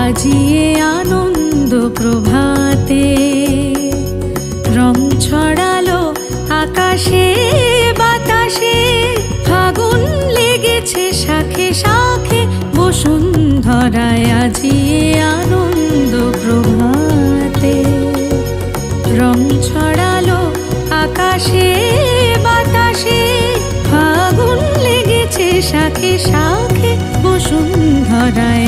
বাজিয়ে আনন্দ প্রভাতে, রং ছড়ালো আকাশে বাতাসে, ফাগুন লেগেছে শাখে শাখে, বসুন্ধরায় আজিয়ে আনন্দ প্রভাতে। রং ছড়ালো আকাশে বাতাসে, ফাগুন লেগেছে শাখে শাখে, বসুন্ধরায়